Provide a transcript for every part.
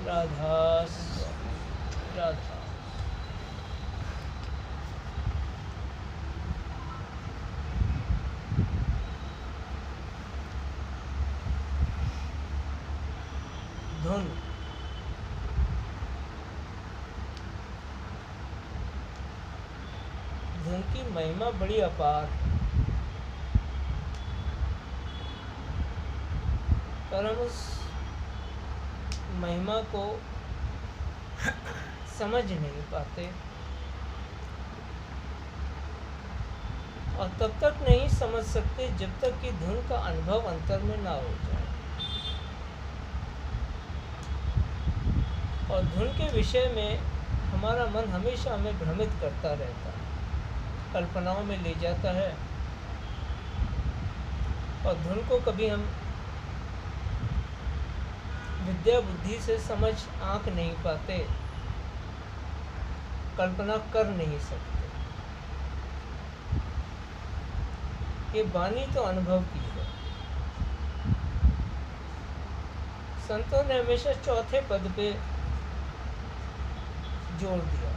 राधा राधा। धुन धुन की महिमा बड़ी अपार, पर हम उस महिमा को समझ नहीं पाते, और तब तक नहीं समझ सकते जब तक कि धुन का अनुभव अंतर में ना हो जाए। और धुन के विषय में हमारा मन हमेशा हमें भ्रमित करता रहता है, कल्पनाओं में ले जाता है, और धुन को कभी हम विद्या बुद्धि से समझ आंक नहीं पाते, कल्पना कर नहीं सकते। ये वाणी तो अनुभव की है। संतों ने हमेशा चौथे पद पे जोर दिया।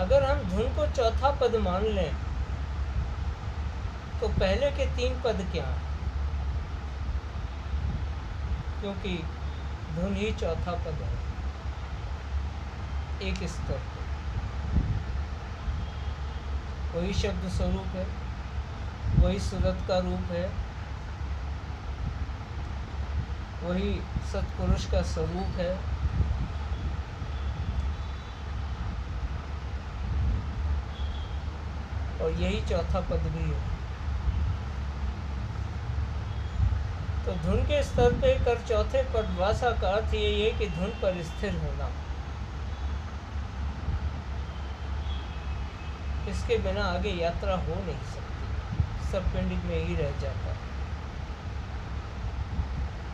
अगर हम धुन को चौथा पद मान लें तो पहले के 3 पद क्या हैं? क्योंकि धुन ही चौथा पद है एक स्तर पे। वही शब्द स्वरूप है, वही सूरत का रूप है, वही सत्पुरुष का स्वरूप है। और यही चौथा पद भी है। तो धुन के स्तर पे कर चौथे पद वासा का अर्थ यही है कि धुन पर स्थिर होना। इसके बिना आगे यात्रा हो नहीं सकती, सब पेंडिंग में ही रह जाता है।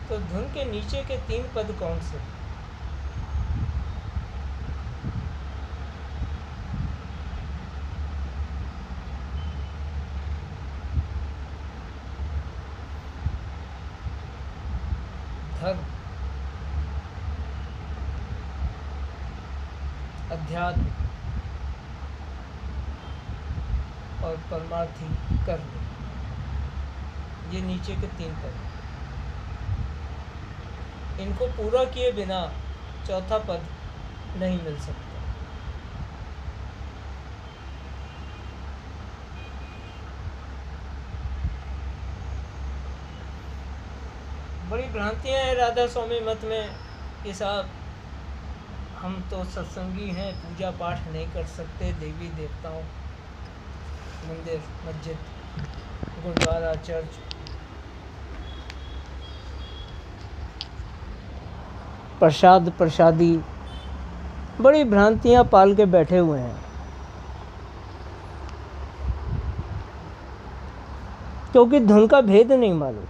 तो धुन के नीचे के 3 पद कौन से? धर्म, अध्यात्म और परमार्थी कर्म, ये नीचे के 3 पद। इनको पूरा किए बिना चौथा पद नहीं मिल सकता। बड़ी भ्रांतियां हैं राधा स्वामी मत में कि साहब हम तो सत्संगी हैं, पूजा पाठ नहीं कर सकते, देवी देवताओं, मंदिर, मस्जिद, गुरुद्वारा, चर्च, प्रसाद प्रसादी, बड़ी भ्रांतियां पाल के बैठे हुए हैं। क्योंकि धुन का भेद नहीं मालूम।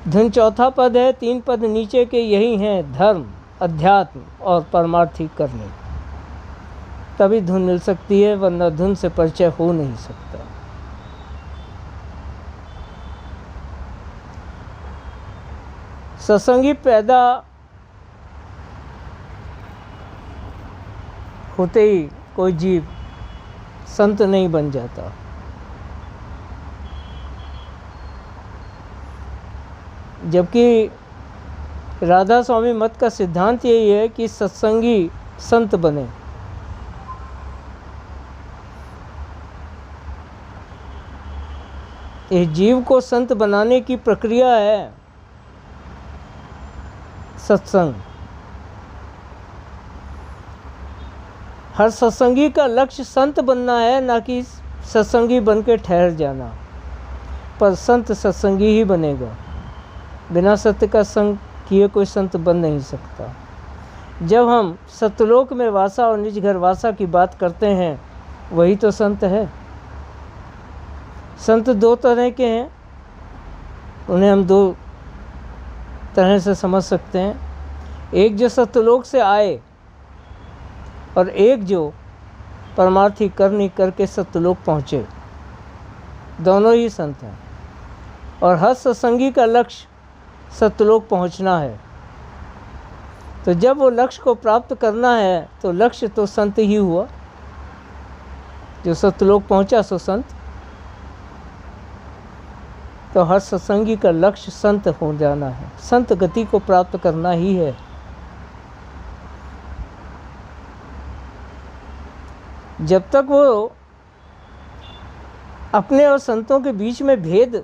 धुन चौथा पद है, 3 पद नीचे के यही हैं धर्म, अध्यात्म और परमार्थी करने। तभी धुन मिल सकती है, वरना धुन से परिचय हो नहीं सकता। सत्संगी पैदा होते ही कोई जीव संत नहीं बन जाता। जबकि राधा स्वामी मत का सिद्धांत यही है कि सत्संगी संत बने। इस जीव को संत बनाने की प्रक्रिया है सत्संग। हर सत्संगी का लक्ष्य संत बनना है, ना कि सत्संगी बन के ठहर जाना। पर संत सत्संगी ही बनेगा, बिना सत्य का संग किए कोई संत बन नहीं सकता। जब हम सत्यलोक में वासा और निज घर वासा की बात करते हैं, वही तो संत है। संत 2 तरह के हैं, उन्हें हम 2 तरह से समझ सकते हैं। एक जो सत्यलोक से आए और एक जो परमार्थी करनी करके सत्यलोक पहुँचे। दोनों ही संत हैं। और हर सत्संगी का लक्ष्य सत्यलोक पहुंचना है। तो जब वो लक्ष्य को प्राप्त करना है तो लक्ष्य तो संत ही हुआ, जो सत्यलोक पहुंचा सो संत। तो हर सत्संगी का लक्ष्य संत हो जाना है, संत गति को प्राप्त करना ही है। जब तक वो अपने और संतों के बीच में भेद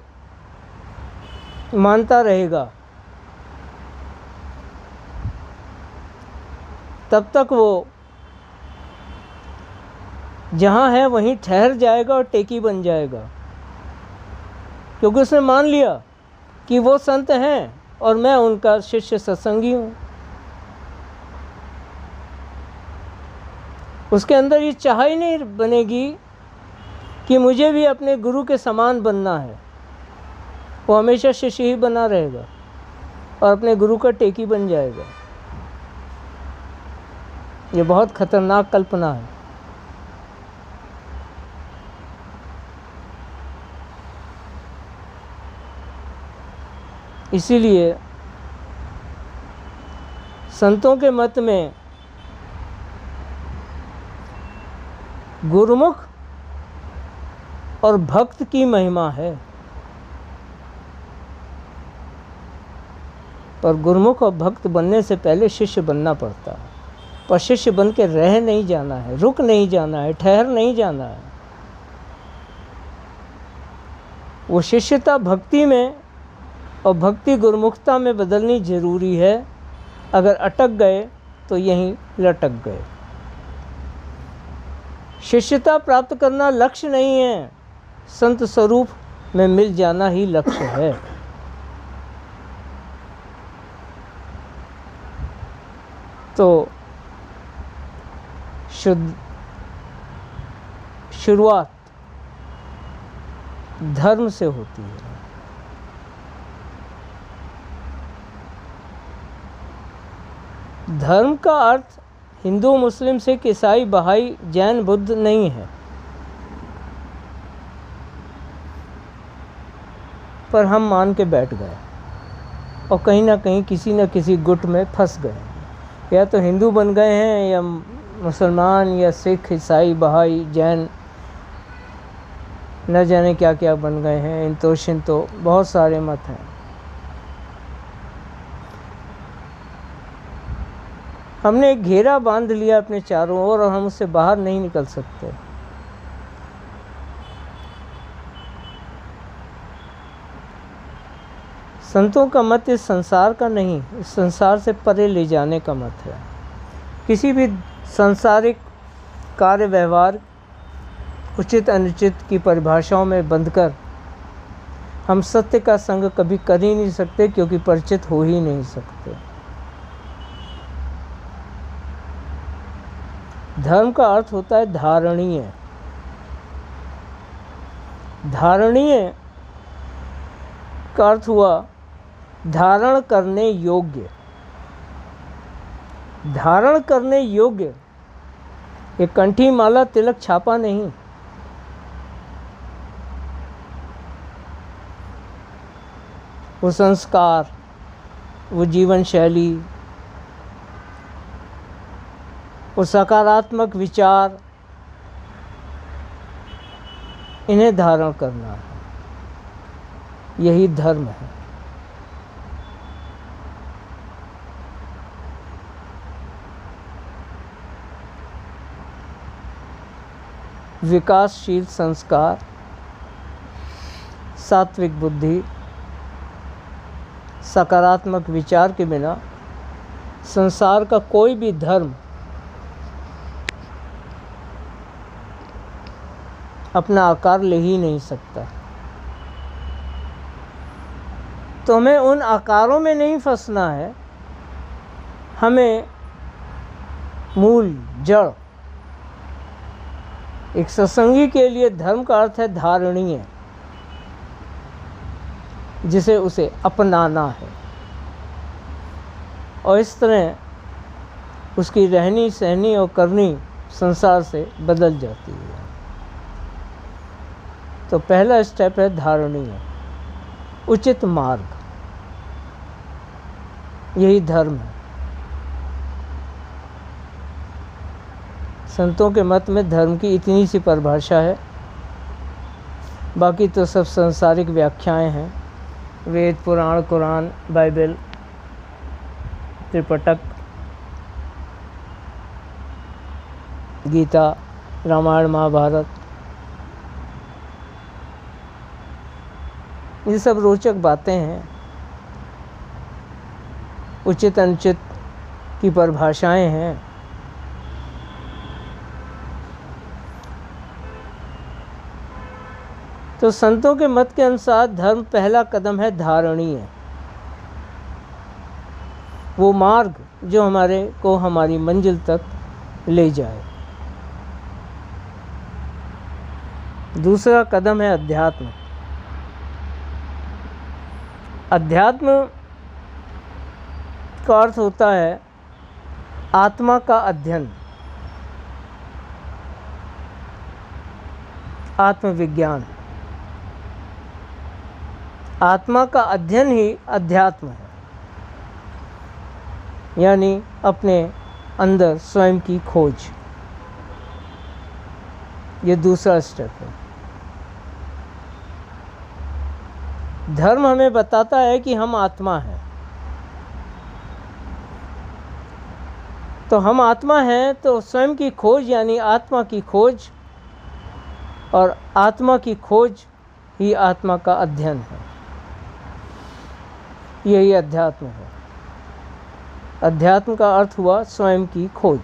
मानता रहेगा तब तक वो जहाँ है वहीं ठहर जाएगा और टेकी बन जाएगा, क्योंकि उसने मान लिया कि वो संत हैं और मैं उनका शिष्य सत्संगी हूँ। उसके अंदर ये चाह ही नहीं बनेगी कि मुझे भी अपने गुरु के समान बनना है। वो हमेशा शिष्य ही बना रहेगा और अपने गुरु का टेकी बन जाएगा। ये बहुत खतरनाक कल्पना है। इसीलिए संतों के मत में गुरुमुख और भक्त की महिमा है, पर गुरुमुख और भक्त बनने से पहले शिष्य बनना पड़ता है। पर शिष्य बन के रह नहीं जाना है, रुक नहीं जाना है, ठहर नहीं जाना है। वो शिष्यता भक्ति में और भक्ति गुरुमुखता में बदलनी जरूरी है। अगर अटक गए तो यहीं लटक गए। शिष्यता प्राप्त करना लक्ष्य नहीं है, संत स्वरूप में मिल जाना ही लक्ष्य है। तो शुरुआत धर्म से होती है। धर्म का अर्थ हिंदू, मुस्लिम, सिख, ईसाई, बहाई, जैन, बुद्ध नहीं है, पर हम मान के बैठ गए और कहीं ना कहीं किसी न किसी गुट में फंस गए। या तो हिंदू बन गए हैं, या मुसलमान, या सिख, ईसाई, बहाई, जैन, न जाने क्या क्या बन गए हैं। इन तो बहुत सारे मत हैं। हमने एक घेरा बांध लिया अपने चारों ओर और हम उससे बाहर नहीं निकल सकते। संतों का मत इस संसार का नहीं, इस संसार से परे ले जाने का मत है। किसी भी सांसारिक कार्य व्यवहार उचित अनुचित की परिभाषाओं में बंधकर हम सत्य का संग कभी कर ही नहीं सकते, क्योंकि परिचित हो ही नहीं सकते। धर्म का अर्थ होता है धारणीय। धारणीय का अर्थ हुआ धारण करने योग्य। धारण करने योग्य, ये कंठी माला तिलक छापा नहीं। वो संस्कार, वो जीवन शैली, वो सकारात्मक विचार, इन्हें धारण करना है, यही धर्म है। विकासशील संस्कार, सात्विक बुद्धि, सकारात्मक विचार के बिना संसार का कोई भी धर्म अपना आकार ले ही नहीं सकता। तो हमें उन आकारों में नहीं फंसना है, हमें मूल जड़। एक सत्संगी के लिए धर्म का अर्थ है धारणीय, जिसे उसे अपनाना है, और इस तरह उसकी रहनी सहनी और करनी संसार से बदल जाती है। तो पहला स्टेप है धारणीय, उचित मार्ग, यही धर्म है। संतों के मत में धर्म की इतनी सी परिभाषा है, बाकी तो सब सांसारिक व्याख्याएं हैं। वेद, पुराण, कुरान, बाइबल, त्रिपिटक, गीता, रामायण, महाभारत, ये सब रोचक बातें हैं। उचित अनुचित की परिभाषाएं हैं। तो संतों के मत के अनुसार धर्म पहला कदम है धारणीय, वो मार्ग जो हमारे को हमारी मंजिल तक ले जाए। दूसरा कदम है अध्यात्म। अध्यात्म का अर्थ होता है आत्मा का अध्ययन, आत्मविज्ञान। आत्मा का अध्ययन ही अध्यात्म है, यानी अपने अंदर स्वयं की खोज। ये दूसरा स्टेप है। धर्म हमें बताता है कि हम आत्मा हैं, तो हम आत्मा हैं तो स्वयं की खोज यानी आत्मा की खोज, और आत्मा की खोज ही आत्मा का अध्ययन है। यही अध्यात्म है। अध्यात्म का अर्थ हुआ स्वयं की खोज।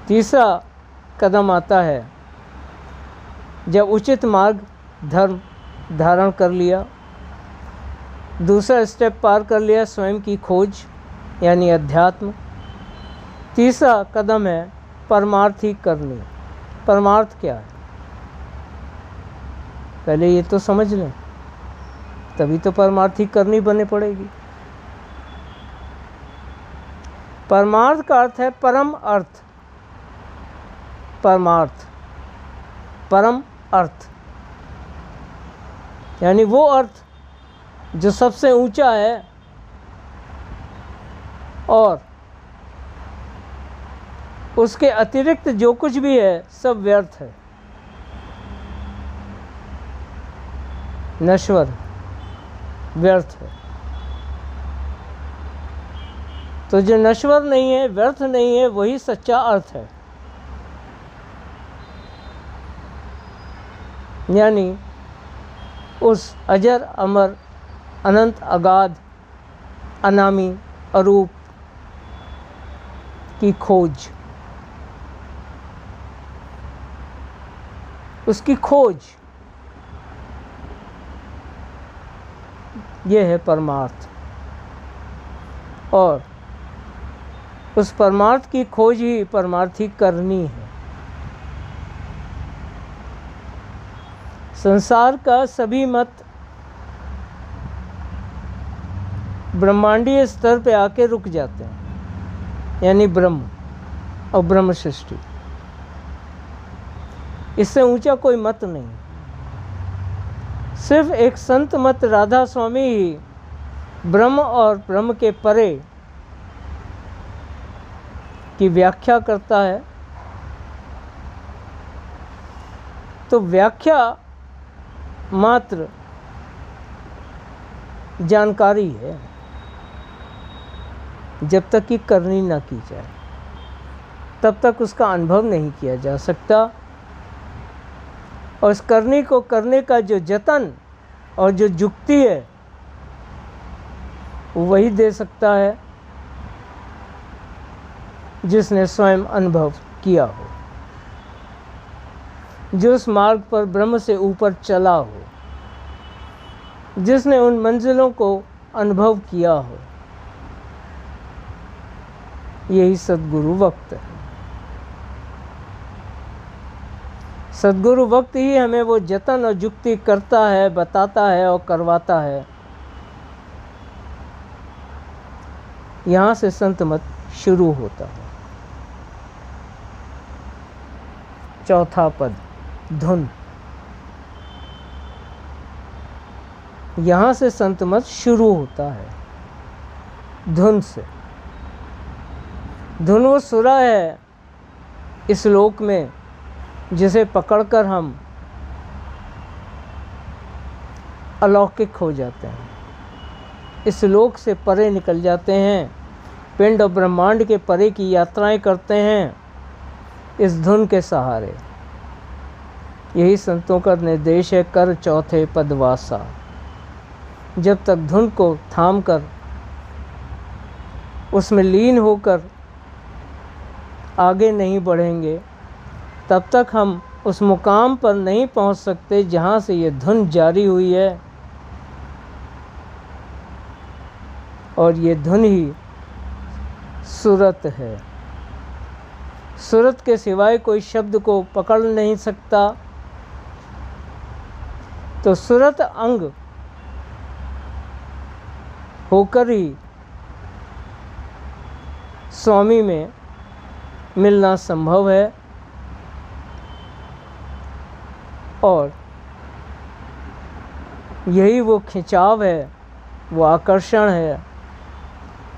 तीसरा कदम आता है जब उचित मार्ग धर्म धारण कर लिया, दूसरा स्टेप पार कर लिया स्वयं की खोज यानी अध्यात्म। तीसरा कदम है परमार्थी करनी। परमार्थ क्या है, पहले ये तो समझ लें, तभी तो परमार्थी करनी बने पड़ेगी। परमार्थ का अर्थ है परम अर्थ। परमार्थ, परम अर्थ, यानी वो अर्थ जो सबसे ऊंचा है और उसके अतिरिक्त जो कुछ भी है सब व्यर्थ है, नश्वर, व्यर्थ है। तो जो नश्वर नहीं है, व्यर्थ नहीं है, वही सच्चा अर्थ है। यानी उस अजर अमर अनंत अगाध अनामी अरूप की खोज, उसकी खोज, ये है परमार्थ। और उस परमार्थ की खोज ही परमार्थी करनी है। संसार का सभी मत ब्रह्मांडीय स्तर पे आके रुक जाते हैं, यानी ब्रह्म और ब्रह्म सृष्टि। इससे ऊंचा कोई मत नहीं। सिर्फ एक संत मत राधा स्वामी ही ब्रह्म और ब्रह्म के परे की व्याख्या करता है। तो व्याख्या मात्र जानकारी है, जब तक कि करनी ना की जाए तब तक उसका अनुभव नहीं किया जा सकता। और इस करनी को करने का जो जतन और जो जुक्ति है वही दे सकता है जिसने स्वयं अनुभव किया हो, जो उस मार्ग पर ब्रह्म से ऊपर चला हो, जिसने उन मंजिलों को अनुभव किया हो। यही सद्गुरु वक्त है। सद्गुरु वक्त ही हमें वो जतन और जुक्ति करता है, बताता है और करवाता है। यहाँ से संत मत शुरू होता है। चौथा पद धुन। यहाँ से संत मत शुरू होता है धुन से। धुन वो सुरा है इस लोक में जिसे पकड़कर हम अलौकिक हो जाते हैं, इस लोक से परे निकल जाते हैं, पिंड और ब्रह्मांड के परे की यात्राएं करते हैं इस धुन के सहारे। यही संतों का निर्देश है, कर चौथे पद वासा। जब तक धुन को थाम कर उसमें लीन होकर आगे नहीं बढ़ेंगे, तब तक हम उस मुकाम पर नहीं पहुंच सकते जहां से ये धुन जारी हुई है। और ये धुन ही सुरत है। सुरत के सिवाय कोई शब्द को पकड़ नहीं सकता। तो सुरत अंग होकर ही स्वामी में मिलना संभव है। और यही वो खिंचाव है, वो आकर्षण है,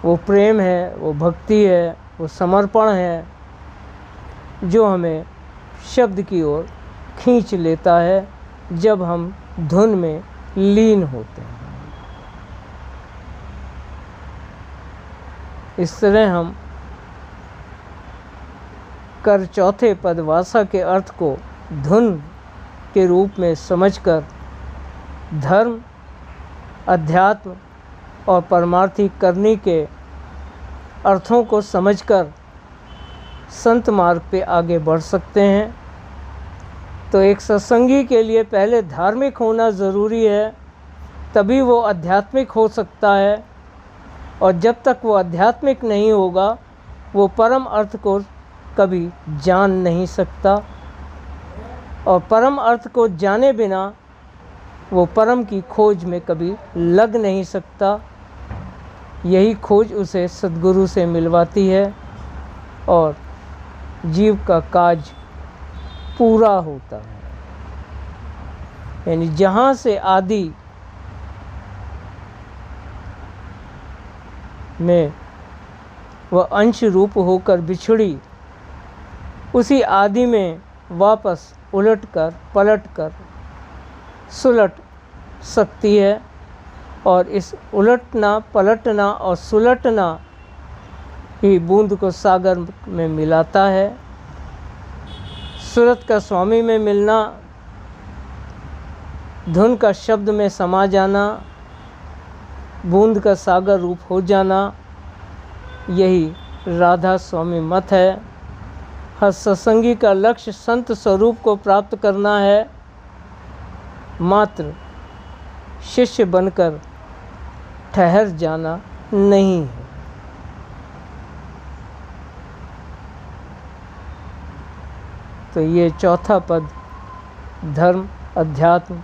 वो प्रेम है, वो भक्ति है, वो समर्पण है जो हमें शब्द की ओर खींच लेता है जब हम धुन में लीन होते हैं। इस तरह हम कर चौथे पद वासा के अर्थ को धुन के रूप में समझकर धर्म, अध्यात्म और परमार्थी करनी के अर्थों को समझकर संत मार्ग पे आगे बढ़ सकते हैं। तो एक सत्संगी के लिए पहले धार्मिक होना ज़रूरी है, तभी वो आध्यात्मिक हो सकता है। और जब तक वो आध्यात्मिक नहीं होगा, वो परम अर्थ को कभी जान नहीं सकता। और परम अर्थ को जाने बिना वो परम की खोज में कभी लग नहीं सकता। यही खोज उसे सद्गुरु से मिलवाती है और जीव का काज पूरा होता है। यानी जहाँ से आदि में वह अंश रूप होकर बिछड़ी, उसी आदि में वापस उलटकर पलटकर सुलट सकती है। और इस उलटना, पलटना और सुलटना ही बूंद को सागर में मिलाता है। सूरत का स्वामी में मिलना, धुन का शब्द में समा जाना, बूंद का सागर रूप हो जाना, यही राधा स्वामी मत है। हर सत्संगी का लक्ष्य संत स्वरूप को प्राप्त करना है, मात्र शिष्य बनकर ठहर जाना नहीं है। तो ये चौथा पद धर्म, अध्यात्म,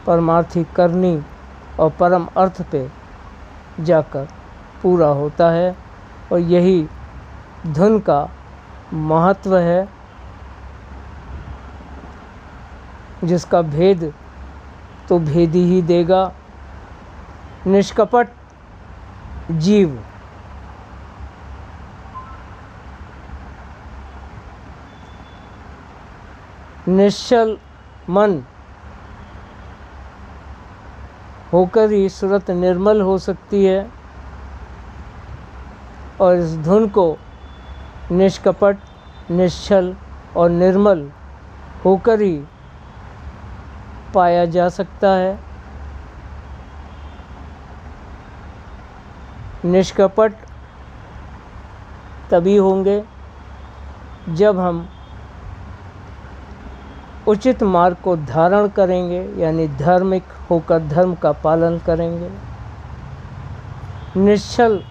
परमार्थी करनी और परम अर्थ पे जाकर पूरा होता है। और यही धुन का महत्व है, जिसका भेद तो भेद ही देगा। निष्कपट जीव निश्चल मन होकर ही सूरत निर्मल हो सकती है। और इस धुन को निष्कपट, निश्चल और निर्मल होकर ही पाया जा सकता है। निष्कपट तभी होंगे जब हम उचित मार्ग को धारण करेंगे, यानी धार्मिक होकर धर्म का पालन करेंगे। निश्चल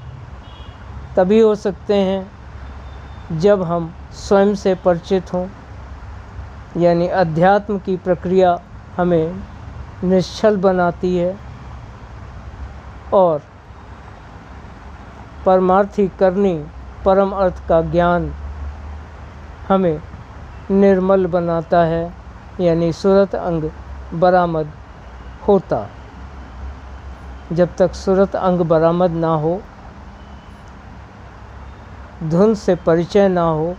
तभी हो सकते हैं जब हम स्वयं से परिचित हों, यानी अध्यात्म की प्रक्रिया हमें निश्चल बनाती है और परमार्थी करनी, परम अर्थ का ज्ञान हमें निर्मल बनाता है, यानी सुरत अंग बरामद होता। जब तक सुरत अंग बरामद ना हो, धुन से परिचय ना हो,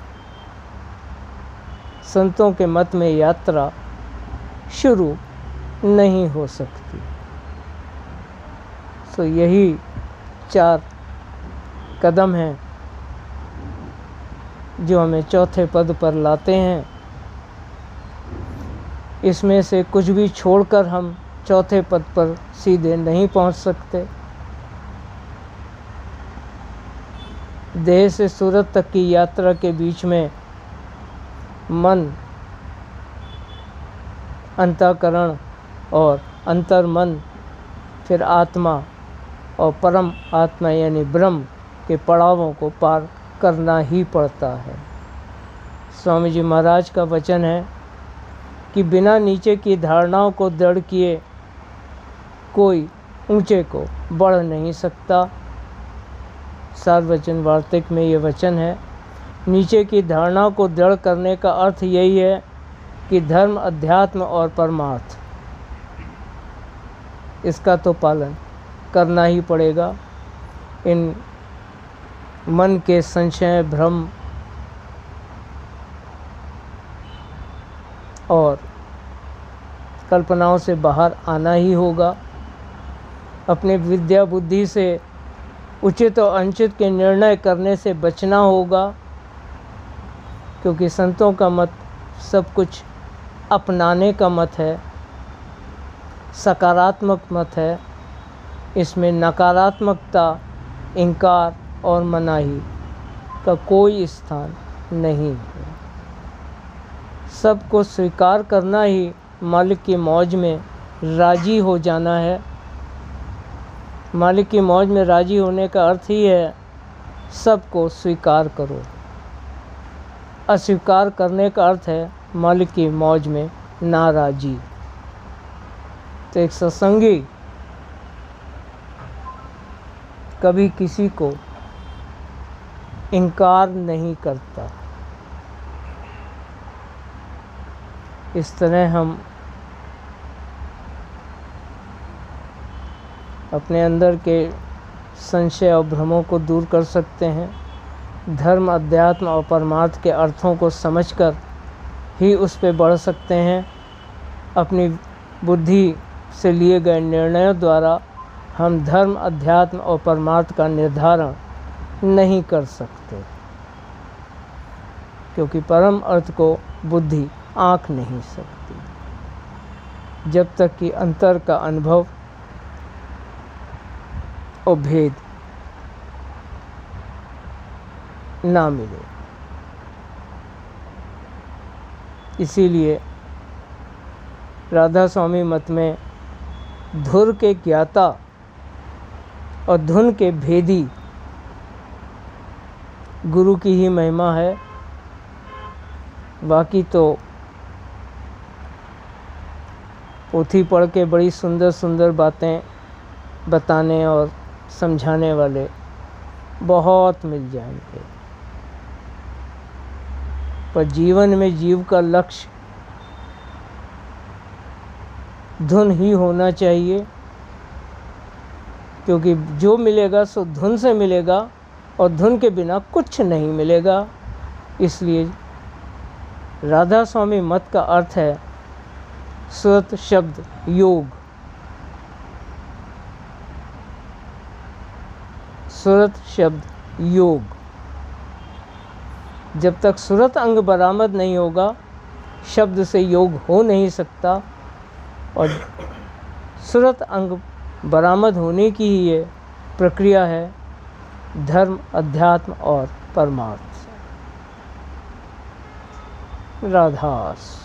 संतों के मत में यात्रा शुरू नहीं हो सकती। तो यही 4 कदम हैं जो हमें चौथे पद पर लाते हैं। इसमें से कुछ भी छोड़कर हम चौथे पद पर सीधे नहीं पहुंच सकते। देह से सूरत तक की यात्रा के बीच में मन, अंतःकरण और अंतर्मन, फिर आत्मा और परम आत्मा यानी ब्रह्म के पड़ावों को पार करना ही पड़ता है। स्वामी जी महाराज का वचन है कि बिना नीचे की धारणाओं को दृढ़ किए कोई ऊंचे को बढ़ नहीं सकता। सार्वजन वार्तिक में ये वचन है। नीचे की धारणाओं को दृढ़ करने का अर्थ यही है कि धर्म, अध्यात्म और परमार्थ, इसका तो पालन करना ही पड़ेगा। इन मन के संशय, भ्रम और कल्पनाओं से बाहर आना ही होगा। अपने विद्या बुद्धि से उचित और अनुचित के निर्णय करने से बचना होगा, क्योंकि संतों का मत सब कुछ अपनाने का मत है, सकारात्मक मत है। इसमें नकारात्मकता, इनकार और मनाही का कोई स्थान नहीं है। सबको स्वीकार करना ही मालिक की मौज में राजी हो जाना है। मालिक की मौज में राजी होने का अर्थ ही है सबको स्वीकार करो। अस्वीकार करने का अर्थ है मालिक की मौज में नाराजी। तो एक सत्संगी कभी किसी को इनकार नहीं करता। इस तरह हम अपने अंदर के संशय और भ्रमों को दूर कर सकते हैं। धर्म, अध्यात्म और परमार्थ के अर्थों को समझकर ही उस पे बढ़ सकते हैं। अपनी बुद्धि से लिए गए निर्णयों द्वारा हम धर्म, अध्यात्म और परमार्थ का निर्धारण नहीं कर सकते, क्योंकि परम अर्थ को बुद्धि आँक नहीं सकती जब तक कि अंतर का अनुभव और भेद ना मिले। इसीलिए राधा स्वामी मत में धुर के ज्ञाता और धुन के भेदी गुरु की ही महिमा है। बाकी तो पोथी पढ़ के बड़ी सुंदर सुंदर बातें बताने और समझाने वाले बहुत मिल जाएंगे, पर जीवन में जीव का लक्ष्य धुन ही होना चाहिए, क्योंकि जो मिलेगा सो धुन से मिलेगा और धुन के बिना कुछ नहीं मिलेगा। इसलिए राधा स्वामी मत का अर्थ है सुरत शब्द योग। सुरत शब्द योग। जब तक सुरत अंग बरामद नहीं होगा, शब्द से योग हो नहीं सकता, और सुरत अंग बरामद होने की ही ये प्रक्रिया है धर्म, अध्यात्म और परमार्थ। राधास।